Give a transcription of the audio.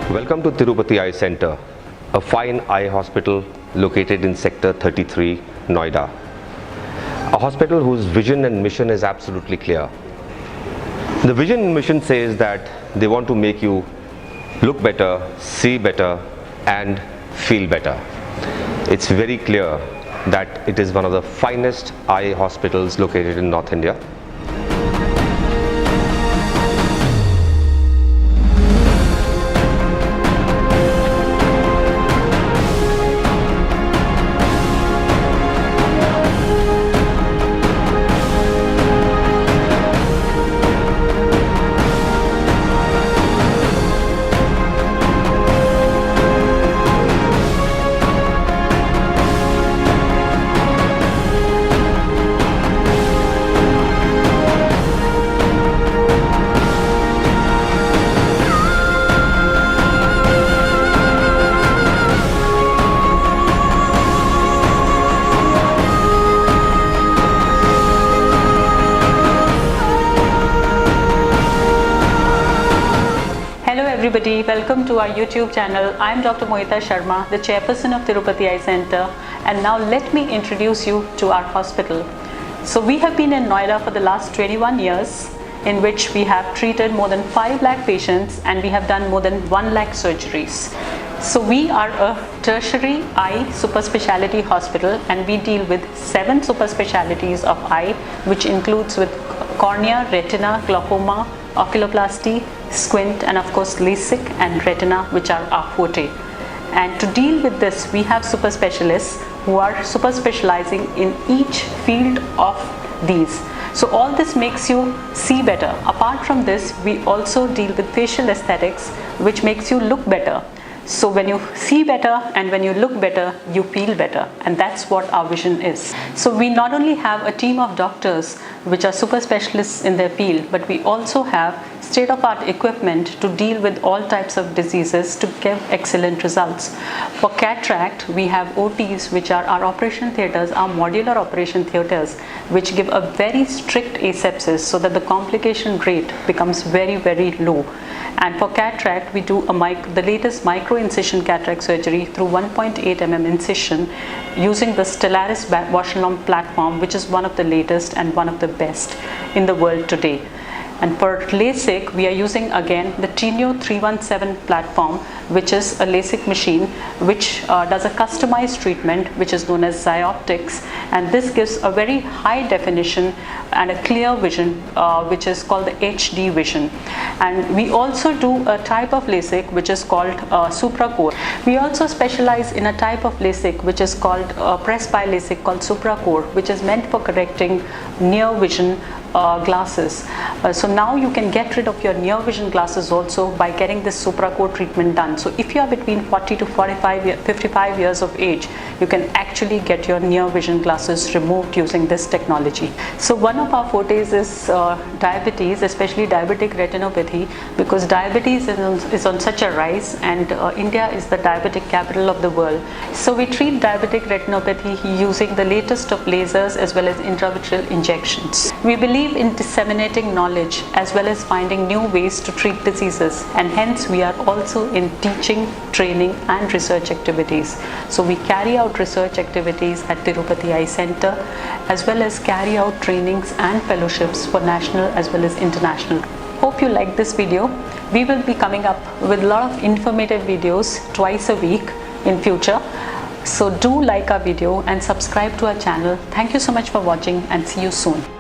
Welcome to Tirupati Eye Center, a fine eye hospital located in Sector 33, Noida. A hospital whose vision and mission is absolutely clear. The vision and mission says that they want to make you look better, see better, and feel better. It's very clear that it is one of the finest eye hospitals located in North India. Everybody, welcome to our YouTube channel. I am Dr. Mohita Sharma, the chairperson of Tirupati Eye Center, and now let me introduce you to our hospital. So we have been in Noida for the last 21 years, in which we have treated more than 5 lakh patients and we have done more than 1 lakh surgeries. So we are a tertiary eye super speciality hospital, and we deal with 7 super specialties of eye, which includes with cornea, retina, glaucoma, oculoplasty, squint, and of course LASIK and retina, which are our forte. And to deal with this, we have super specialists who are super specializing in each field of these. So all this makes you see better. Apart from this, we also deal with facial aesthetics, which makes you look better. So when you see better and when you look better, you feel better, and that's what our vision is. So we not only have a team of doctors which are super specialists in their field, but we also have state-of-art equipment to deal with all types of diseases to give excellent results. For cataract, we have OTs, which are our operation theaters, our modular operation theaters, which give a very strict asepsis so that the complication rate becomes very, very low. And for cataract, we do the latest micro-incision cataract surgery through 1.8 mm incision using the Stellaris Bausch & platform, which is one of the latest and one of the best in the world today. And for LASIK, we are using again the Teneo 317 platform, which is a LASIK machine which does a customized treatment which is known as Xioptics, and this gives a very high definition and a clear vision which is called the HD vision. And we also do a type of LASIK which is called SupraCore. We also specialize in a type of LASIK which is called press by LASIK called SupraCore, which is meant for correcting near vision glasses. So now you can get rid of your near vision glasses also by getting this SupraCore treatment done. So if you are between 40 to 55 years of age, you can actually get your near vision glasses removed using this technology. So one of our fortes is diabetes, especially diabetic retinopathy, because diabetes is on such a rise, and India is the diabetic capital of the world. So we treat diabetic retinopathy using the latest of lasers as well as intravitreal injections. We believe in disseminating knowledge as well as finding new ways to treat diseases, and hence we are also in teaching, training and research activities. So we carry out research activities at Tirupati Eye Center as well as carry out trainings and fellowships for national as well as international. Hope you like this video. We will be coming up with a lot of informative videos twice a week in future. So do like our video and subscribe to our channel. Thank you so much for watching, and see you soon.